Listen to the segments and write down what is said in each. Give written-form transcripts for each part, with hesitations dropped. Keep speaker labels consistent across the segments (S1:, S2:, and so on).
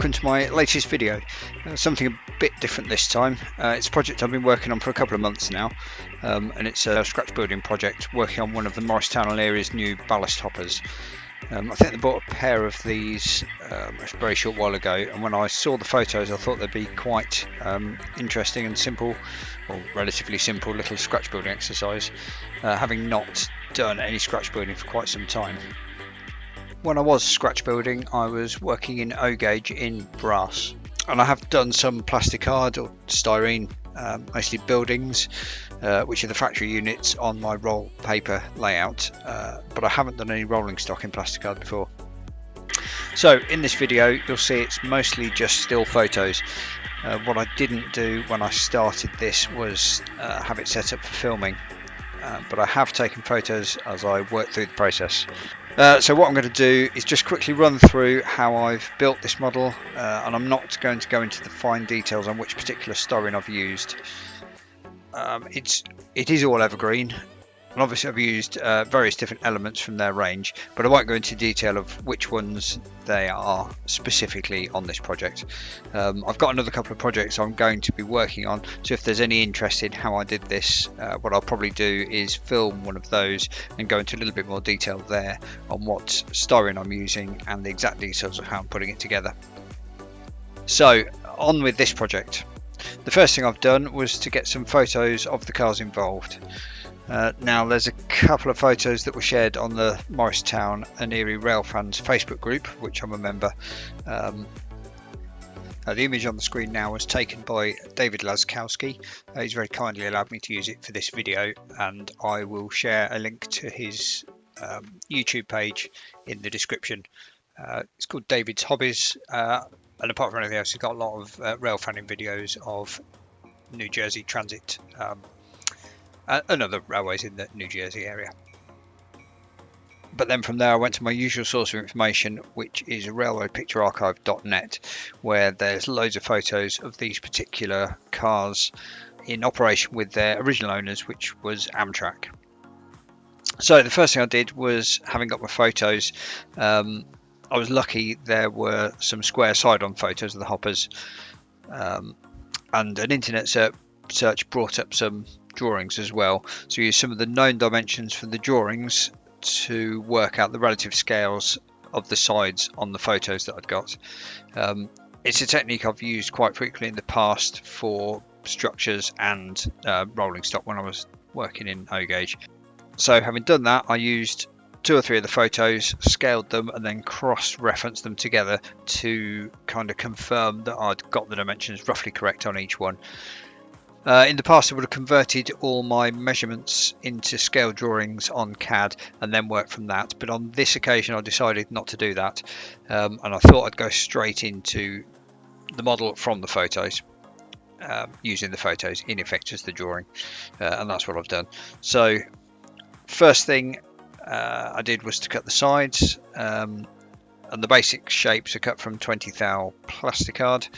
S1: welcome to my latest video. Something a bit different this time. It's a project I've been working on for a couple of months now, and it's a scratch building project working on one of the Morristown area's new ballast hoppers. I think they bought a pair of these a very short while ago, and when I saw the photos I thought they'd be quite interesting and simple, or relatively simple little scratch building exercise, having not done any scratch building for quite some time. When I was scratch building, I was working in O gauge in brass, and I have done some plasticard or styrene, mostly buildings, which are the factory units on my roll paper layout, but I haven't done any rolling stock in plasticard before. So in this video you'll see it's mostly just still photos. What I didn't do when I started this was have it set up for filming, but I have taken photos as I worked through the process. So what I'm going to do is just quickly run through how I've built this model, and I'm not going to go into the fine details on which particular styrene I've used. It is all evergreen, and obviously I've used various different elements from their range, but I won't go into detail of which ones they are specifically on this project. I've got another couple of projects I'm going to be working on, so if there's any interest in how I did this, what I'll probably do is film one of those and go into a little bit more detail there on what styrene I'm using and the exact details of how I'm putting it together. So on with this project. The first thing I've done was to get some photos of the cars involved. Now there's a couple of photos that were shared on the Morristown and Erie Railfans Facebook group, which I'm a member. The image on the screen now was taken by David Laskowski. He's very kindly allowed me to use it for this video, and I will share a link to his YouTube page in the description. It's called David's Hobbies, and apart from anything else, he's got a lot of rail fanning videos of New Jersey transit and other railways in the New Jersey area. But then from there I went to my usual source of information, which is railwaypicturearchive.net, where there's loads of photos of these particular cars in operation with their original owners, which was Amtrak. So the first thing I did was, having got my photos, I was lucky there were some square side-on photos of the hoppers, and an internet search brought up some drawings as well, so use some of the known dimensions from the drawings to work out the relative scales of the sides on the photos that I'd got. It's a technique I've used quite frequently in the past for structures and rolling stock when I was working in O gauge. So having done that, I used 2 or 3 of the photos, scaled them, and then cross-referenced them together to kind of confirm that I'd got the dimensions roughly correct on each one. In the past I would have converted all my measurements into scale drawings on CAD and then worked from that, but on this occasion I decided not to do that, and I thought I'd go straight into the model from the photos, using the photos in effect as the drawing, and that's what I've done. So first thing I did was to cut the sides, and the basic shapes are cut from 20 thou plasticard.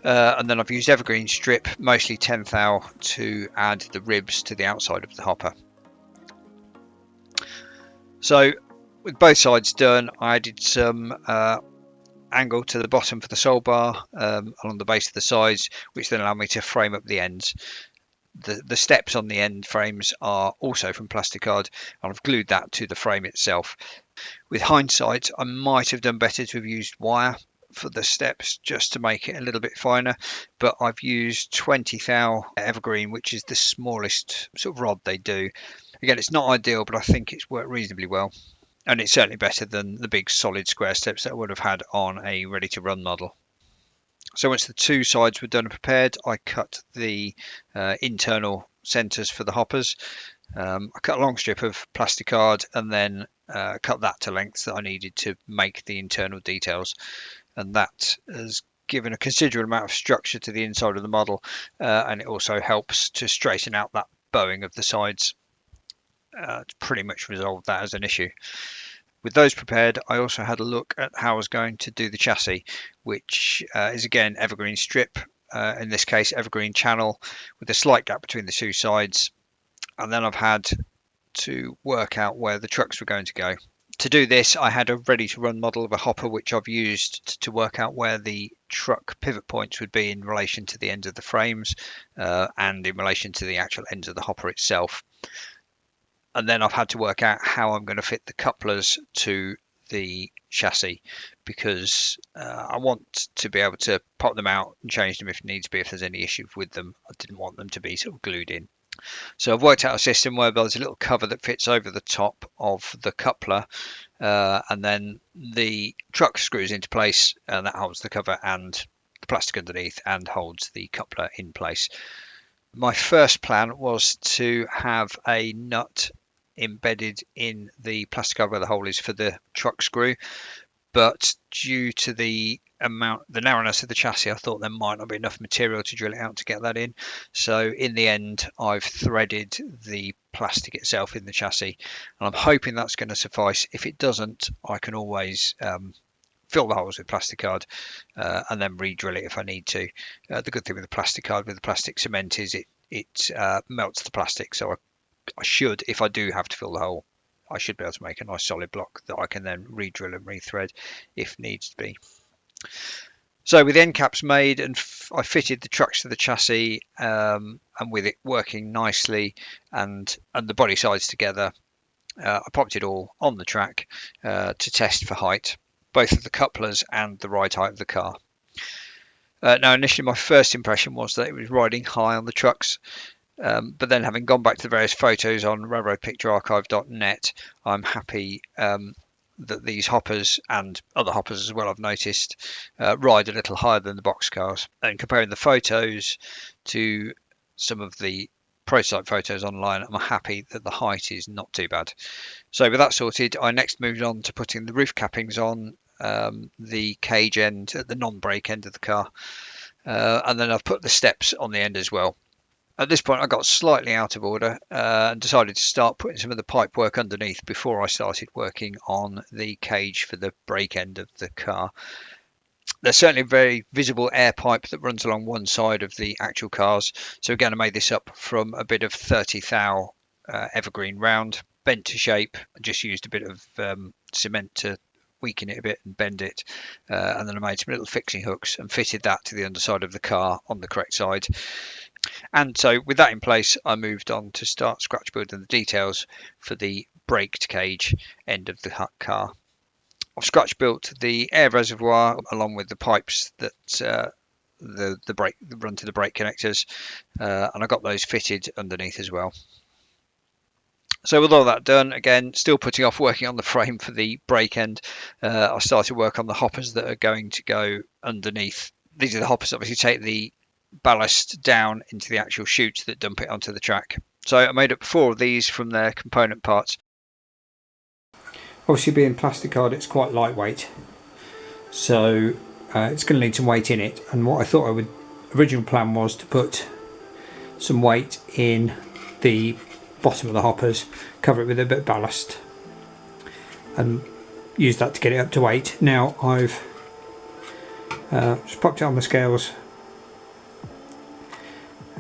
S1: And then I've used evergreen strip, mostly 10 thou, to add the ribs to the outside of the hopper. So with both sides done, I added some angle to the bottom for the sole bar along the base of the sides, which then allowed me to frame up the ends. The steps on the end frames are also from plasticard, and I've glued that to the frame itself. With hindsight, I might have done better to have used wire for the steps just to make it a little bit finer, but I've used 20 thou evergreen, which is the smallest sort of rod they do. Again, it's not ideal, but I think it's worked reasonably well, and it's certainly better than the big solid square steps that I would have had on a ready to run model. So once the 2 sides were done and prepared, I cut the internal centers for the hoppers. I cut a long strip of plasticard and then cut that to lengths that I needed to make the internal details, and that has given a considerable amount of structure to the inside of the model, and it also helps to straighten out that bowing of the sides. It's pretty much resolved that as an issue. With those prepared, I also had a look at how I was going to do the chassis, which is again evergreen strip, in this case evergreen channel, with a slight gap between the 2 sides, and then I've had to work out where the trucks were going to go. To do this, I had a ready-to-run model of a hopper which I've used to work out where the truck pivot points would be in relation to the ends of the frames and in relation to the actual ends of the hopper itself. And then I've had to work out how I'm going to fit the couplers to the chassis, because I want to be able to pop them out and change them if needs be, if there's any issues with them. I didn't want them to be sort of glued in. So I've worked out a system where there's a little cover that fits over the top of the coupler, and then the truck screws into place, and that holds the cover and the plastic underneath and holds the coupler in place. My first plan was to have a nut embedded in the plastic cover where the hole is for the truck screw, but due to the narrowness of the chassis, I thought there might not be enough material to drill it out to get that in. So in the end, I've threaded the plastic itself in the chassis, and I'm hoping that's going to suffice. If it doesn't, I can always fill the holes with plastic card and then re-drill it if I need to. The good thing with the plastic card, with the plastic cement, is it melts the plastic, so I should, if I do have to fill the hole, I should be able to make a nice solid block that I can then re-drill and re-thread if needs to be. So with the end caps made, and I fitted the trucks to the chassis, and with it working nicely and the body sides together, I popped it all on the track to test for height, both of the couplers and the ride height of the car. Now initially my first impression was that it was riding high on the trucks, but then having gone back to the various photos on railroadpicturearchive.net, I'm happy that these hoppers, and other hoppers as well I've noticed, ride a little higher than the box cars. And comparing the photos to some of the prototype photos online, I'm happy that the height is not too bad. So with that sorted, I next moved on to putting the roof cappings on the cage end at the non-brake end of the car, and then I've put the steps on the end as well. At this point I got slightly out of order and decided to start putting some of the pipe work underneath before I started working on the cage for the brake end of the car. There's certainly a very visible air pipe that runs along one side of the actual cars, so again I made this up from a bit of 30 thou evergreen round, bent to shape. I just used a bit of cement to weaken it a bit and bend it, and then I made some little fixing hooks and fitted that to the underside of the car on the correct side. And so with that in place, I moved on to start scratch building the details for the braked cage end of the car. I've scratch built the air reservoir along with the pipes that the brake run to the brake connectors, and I got those fitted underneath as well. So with all that done, again, still putting off working on the frame for the brake end, I started work on the hoppers that are going to go underneath. These are the hoppers that obviously take the ballast down into the actual chutes that dump it onto the track. So I made up 4 of these from their component parts. Obviously being plastic card, it's quite lightweight, so it's going to need some weight in it, and what I thought I would, original plan was to put some weight in the bottom of the hoppers, cover it with a bit of ballast and use that to get it up to weight. Now I've just popped it on the scales.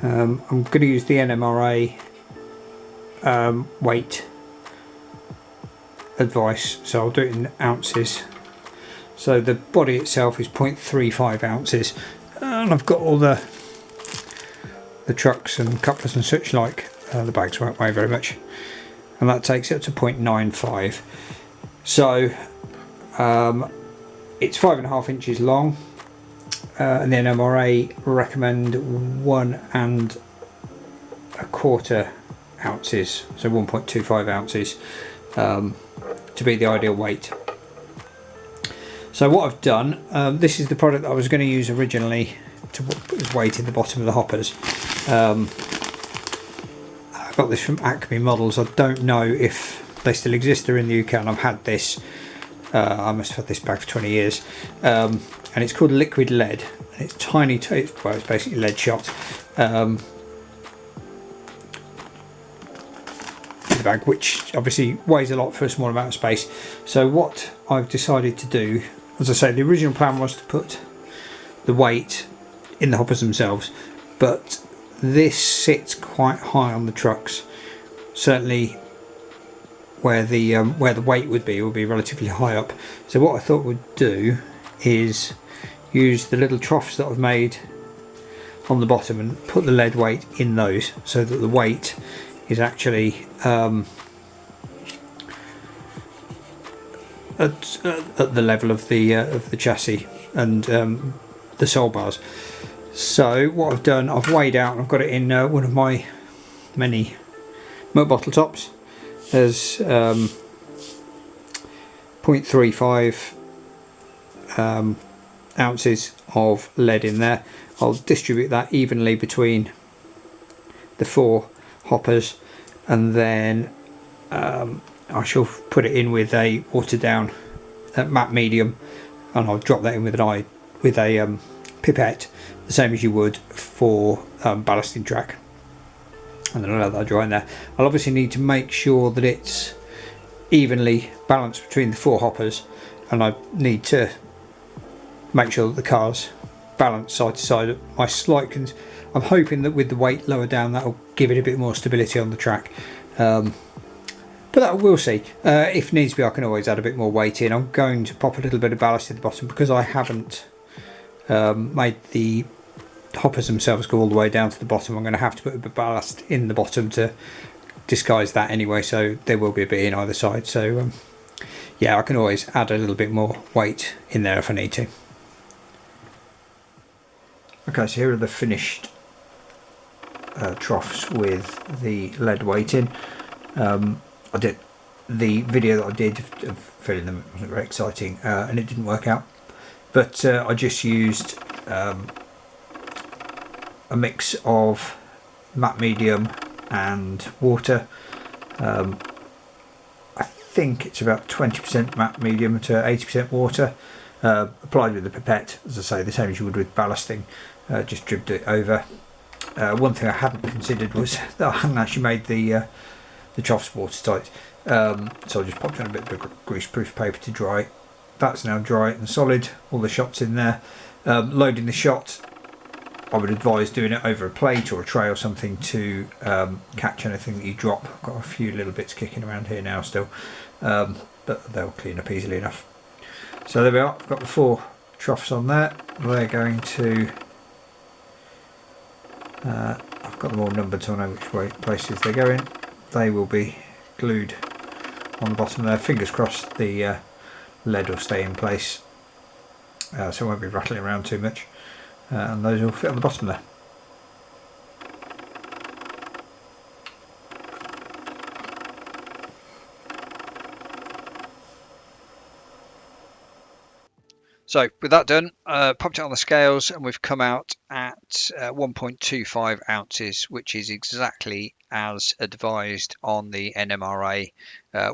S1: I'm going to use the NMRA weight advice, so I'll do it in ounces. So the body itself is 0.35 ounces, and I've got all the trucks and couplers and such like. The bags won't weigh very much, and that takes it up to 0.95. So it's 5.5 inches long, and the NMRA recommend 1.25 ounces, so 1.25 ounces to be the ideal weight. So what I've done, this is the product that I was going to use originally to put as weight in the bottom of the hoppers. I got this from Acme Models. I don't know if they still exist. They're in the UK, and I've had this. I must have had this bag for 20 years, and it's called Liquid Lead. And it's tiny. Well, it's basically lead shot. The bag, which obviously weighs a lot for a small amount of space. So what I've decided to do, as I say, the original plan was to put the weight in the hoppers themselves, but this sits quite high on the trucks. Certainly
S2: where the weight would be relatively high up. So what I thought we'd do is use the little troughs that I've made on the bottom and put the lead weight in those, so that the weight is actually at the level of the chassis and the sole bars. So what I've done, I've weighed out and I've got it in one of my many milk bottle tops. There's 0.35 ounces of lead in there. I'll distribute that evenly between the 4 hoppers, and then I shall put it in with a watered down matte medium, and I'll drop that in with a pipette, the same as you would for ballasting track, and then I'll let that dry in there. I'll obviously need to make sure that it's evenly balanced between the 4 hoppers, and I need to make sure that the car's balanced side to side. I'm hoping that with the weight lower down, that'll give it a bit more stability on the track, but that we'll see. If needs be, I can always add a bit more weight in. I'm going to pop a little bit of ballast at the bottom because I haven't made the hoppers themselves go all the way down to the bottom. I'm going to have to put a bit of ballast in the bottom to disguise that anyway, so there will be a bit in either side. So yeah, I can always add a little bit more weight in there if I need to. Okay, so here are the finished troughs with the lead weight in. I did the video that I did of filling them, it wasn't very exciting, and it didn't work out, but I just used a mix of matte medium and water. I think it's about 20% matte medium to 80% water, applied with the pipette, as I say, the same as you would with ballasting. Just dripped it over. One thing I hadn't considered was that I hadn't actually made the troughs watertight, so I just popped on a bit of greaseproof paper to dry. That's now dry and solid, all the shots in there. Loading the shot, I would advise doing it over a plate or a tray or something to catch anything that you drop. I've got a few little bits kicking around here now still, but they'll clean up easily enough. So there we are, I've got the 4 troughs on there. They're going to I've got them all numbered so I know which places they're going. They will be glued on the bottom there. Fingers crossed the lead will stay in place, so it won't be rattling around too much, and those will fit on the bottom there.
S1: So with that done, popped it on the scales, and we've come out at 1.25 ounces, which is exactly as advised on the NMRA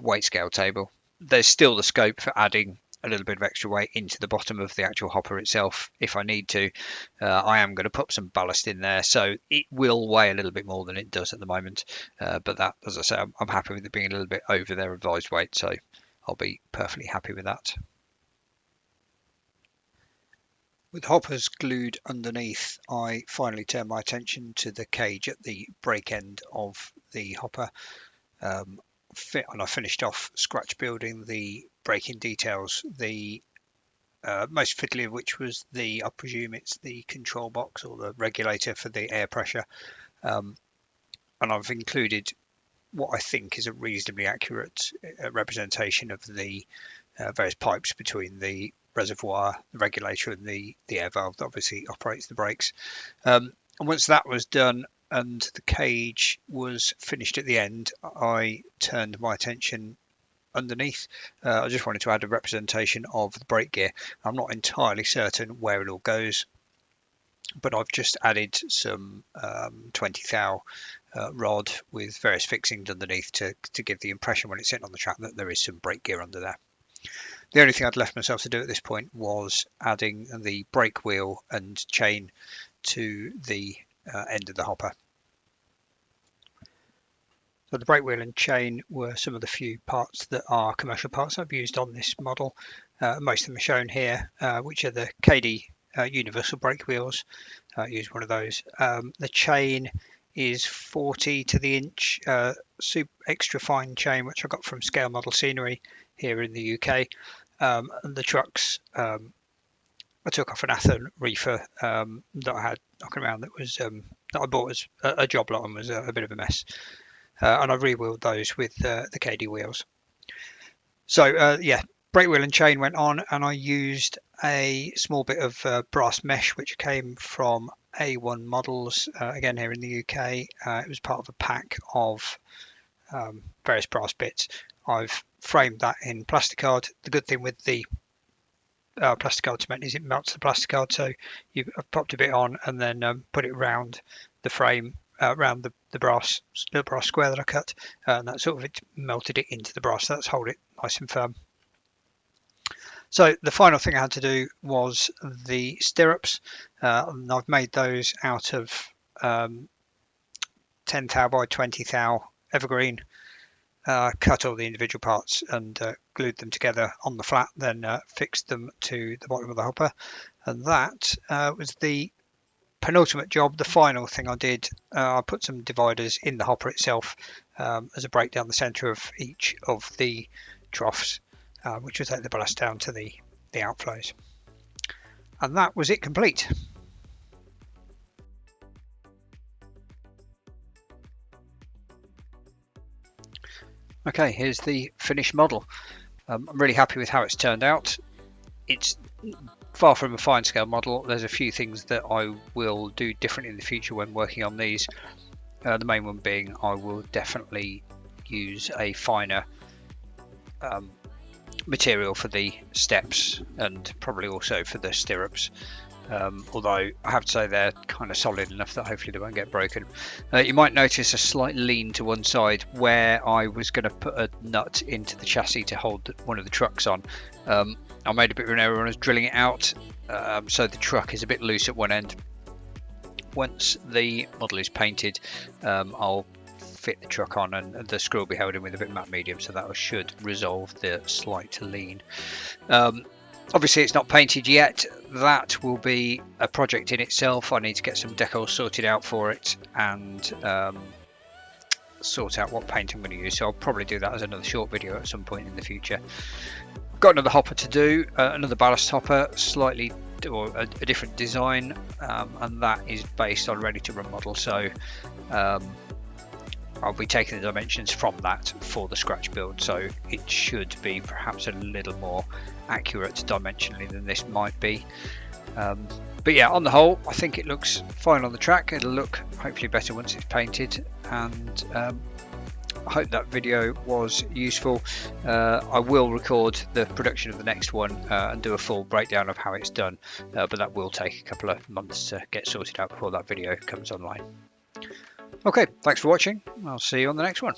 S1: weight scale table. There's still the scope for adding a little bit of extra weight into the bottom of the actual hopper itself if I need to. I am going to put some ballast in there, so it will weigh a little bit more than it does at the moment, but that, as I say, I'm happy with it being a little bit over their advised weight, so I'll be perfectly happy with that. With hoppers glued underneath, I finally turned my attention to the cage at the break end of the hopper, and I finished off scratch building the braking details, the most fiddly of which was I presume it's the control box or the regulator for the air pressure, and I've included what I think is a reasonably accurate representation of the various pipes between the reservoir, the regulator, and the air valve that obviously operates the brakes. And once that was done and the cage was finished at the end, I turned my attention underneath. I just wanted to add a representation of the brake gear. I'm not entirely certain where it all goes, but I've just added some 20 thou rod with various fixings underneath to give the impression when it's sitting on the track that there is some brake gear under there. The only thing I'd left myself to do at this point was adding the brake wheel and chain to the end of the hopper. So the brake wheel and chain were some of the few parts that are commercial parts I've used on this model. Most of them are shown here, which are the KD universal brake wheels. I used one of those. The chain is 40 to the inch super extra fine chain, which I got from Scale Model Scenery here in the UK. And the trucks, I took off an Athen reefer that I had knocking around that was that I bought as a job lot and was a bit of a mess. And I re-wheeled those with the KD wheels. So yeah, brake wheel and chain went on, and I used a small bit of brass mesh which came from A1 Models, again here in the UK. It was part of a pack of various brass bits. I've framed that in plasticard. The good thing with the plasticard cement is it melts the plasticard, so you popped a bit on and then put it round the frame, around the brass square that I cut, and that sort of it melted it into the brass. So that's hold it nice and firm. So the final thing I had to do was the stirrups. And I've made those out of 10 thou by 20 thou evergreen. Cut all the individual parts and glued them together on the flat, then fixed them to the bottom of the hopper, and that was the penultimate job. The final thing I did, I put some dividers in the hopper itself as a break down the center of each of the troughs, which will take the ballast down to the outflows, and that was it complete. Okay, here's the finished model. I'm really happy with how it's turned out. It's far from a fine scale model. There's a few things that I will do different in the future when working on these. The main one being I will definitely use a finer material for the steps and probably also for the stirrups. Although I have to say they're kind of solid enough that hopefully they won't get broken. You might notice a slight lean to one side where I was going to put a nut into the chassis to hold one of the trucks on. I made a bit of an error when I was drilling it out, so the truck is a bit loose at one end. Once the model is painted, I'll fit the truck on and the screw will be held in with a bit of matte medium, so that should resolve the slight lean. Obviously it's not painted yet. That will be a project in itself. I need to get some decals sorted out for it and sort out what paint I'm going to use, so I'll probably do that as another short video at some point in the future. I've got another hopper to do, another ballast hopper, slightly or a different design, and that is based on ready to run model, so I'll be taking the dimensions from that for the scratch build, so it should be perhaps a little more accurate dimensionally than this might be. But yeah, on the whole, I think it looks fine on the track. It'll look hopefully better once it's painted, and I hope that video was useful. I will record the production of the next one and do a full breakdown of how it's done, but that will take a couple of months to get sorted out before that video comes online. Okay, thanks for watching. I'll see you on the next one.